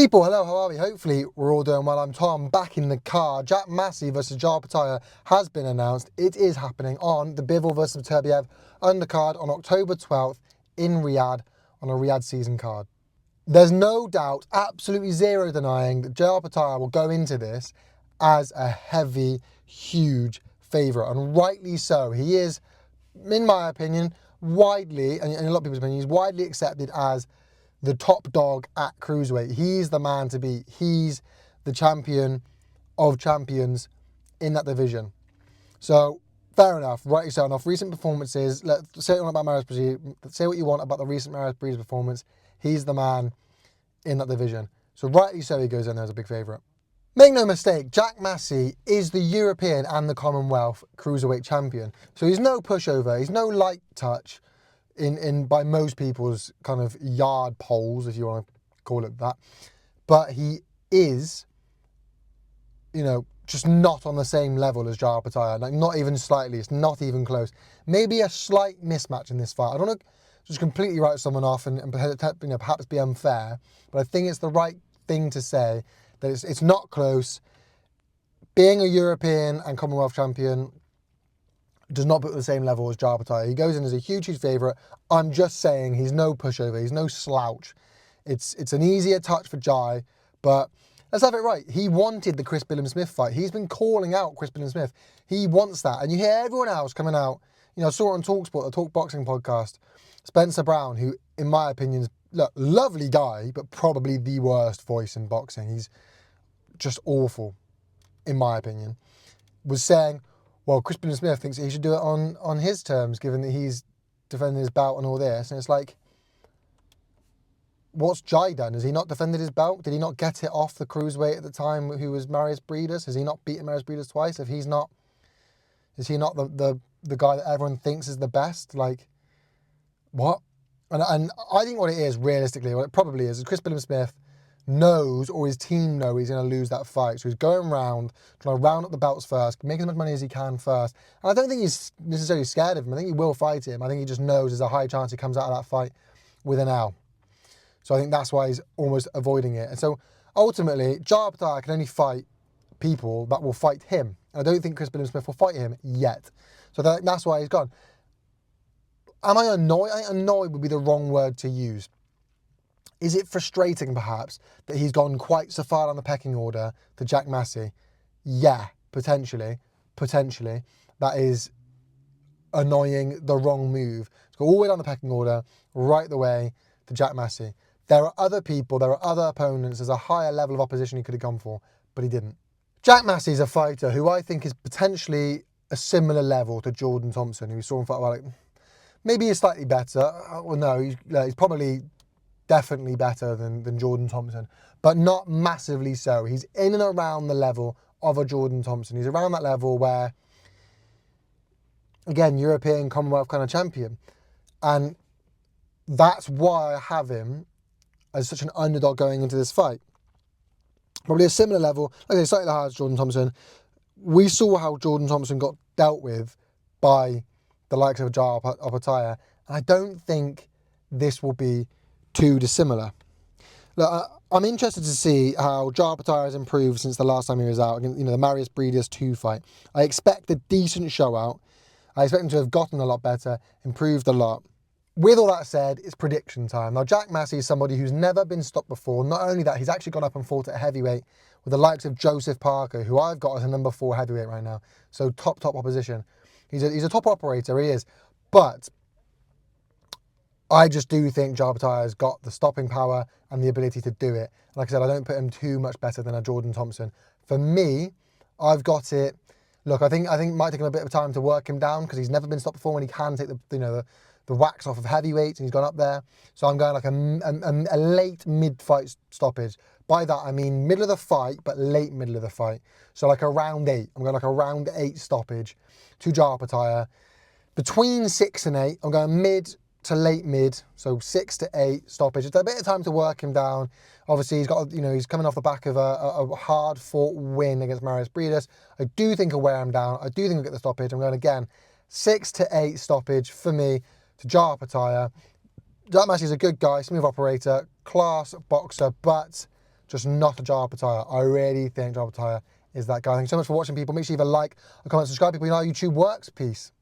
People, hello, how are we? Hopefully we're all doing well. I'm Tom, back in the car. Jack Massey versus Opetaia has been announced. It is happening on the Bivol versus Turbiev undercard on October 12th in Riyadh on a Riyadh season card. There's no doubt, absolutely zero denying that Opetaia will go into this as a heavy, huge favourite, and rightly so. He is, in my opinion, widely, and in a lot of people's opinion, he's widely accepted as the top dog at cruiserweight. He's the man to beat. He's the champion of champions in that division. So, fair enough, rightly so enough. Recent performances, let's say what you want about Maris Breeze, say what you want about the recent Maris Breeze performance. He's the man in that division. So rightly so he goes in there as a big favourite. Make no mistake, Jack Massey is the European and the Commonwealth cruiserweight champion. So he's no pushover, he's no light touch in by most people's kind of yard poles, if you want to call it that. But he is, just not on the same level as Opetaia. Like, not even slightly. It's not even close. Maybe a slight mismatch in this fight. I don't want to just completely write someone off and perhaps be unfair, but I think it's the right thing to say that it's not close. Being a European and Commonwealth champion does not put at the same level as Opetaia. He goes in as a huge, huge favourite. I'm just saying he's no pushover. He's no slouch. It's an easier touch for Jai, but let's have it right. He wanted the Chris Billam-Smith fight. He's been calling out Chris Billam-Smith. He wants that. And you hear everyone else coming out. I saw it on TalkSport, the Talk Boxing podcast. Spencer Brown, who, in my opinion, is lovely guy, but probably the worst voice in boxing. He's just awful, in my opinion, was saying, well, Chris Billam-Smith thinks he should do it on his terms, given that he's defending his belt and all this. And it's like, what's Jai done? Has he not defended his belt? Did he not get it off the cruiserweight at the time who was Marius Breeders? Has he not beaten Marius Breeders twice? Is he not the guy that everyone thinks is the best? Like, what? And I think what it is, realistically, what it probably is Chris Billam-Smith knows, or his team know, he's going to lose that fight. So he's going around, trying to round up the belts first, make as much money as he can first. And I don't think he's necessarily scared of him. I think he will fight him. I think he just knows there's a high chance he comes out of that fight with an L. So I think that's why he's almost avoiding it. And so ultimately, Opetaia can only fight people that will fight him. I don't think Chris Billam-Smith will fight him yet. So that's why he's gone. Am I annoyed? I think annoyed would be the wrong word to use. Is it frustrating, perhaps, that he's gone quite so far on the pecking order to Jack Massey? Yeah, potentially. That is annoying, the wrong move. To go all the way down the pecking order, right the way to Jack Massey. There are other people, there are other opponents, there's a higher level of opposition he could have gone for, but he didn't. Jack Massey is a fighter who I think is potentially a similar level to Jordan Thompson, who we saw him fight, well, maybe he's slightly better. Well, no, he's probably definitely better than Jordan Thompson, but not massively so. He's in and around the level of a Jordan Thompson. He's around that level where, again, European Commonwealth kind of champion. And that's why I have him as such an underdog going into this fight. Probably a similar level, like I say, slightly higher as Jordan Thompson. We saw how Jordan Thompson got dealt with by the likes of Opetaia, and I don't think this will be too dissimilar. Look, I'm interested to see how Opetaia has improved since the last time he was out, the Marius Breeders 2 fight. I expect a decent show out. I expect him to have gotten a lot better, improved a lot. With all that said, it's prediction time. Now, Jack Massey is somebody who's never been stopped before. Not only that, he's actually gone up and fought at heavyweight with the likes of Joseph Parker, who I've got as a number 4 heavyweight right now. So top opposition. He's a top operator, he is. But I just do think Opetaia has got the stopping power and the ability to do it. Like I said, I don't put him too much better than a Jordan Thompson. For me, I've got it. Look, I think it might take him a bit of time to work him down because he's never been stopped before when he can take the wax off of heavyweights, and he's gone up there. So I'm going like a late mid-fight stoppage. By that, I mean middle of the fight, but late middle of the fight. So like a round 8. I'm going like a round 8 stoppage to Opetaia. Between 6 and 8, I'm going mid to late mid, so 6 to 8 stoppage. It's a bit of time to work him down. Obviously, he's got, he's coming off the back of a hard-fought win against Marius Breeders. I do think he'll wear him down. I do think he'll get the stoppage. I'm going again 6 to 8 stoppage for me to Opetaia. Jack Massey's a good guy, smooth operator, class boxer, but just not a Joe Opetaia. I really think Joe Opetaia is that guy. Thank you so much for watching, people. Make sure you leave a like, a comment, subscribe, people. You know how YouTube works. Peace.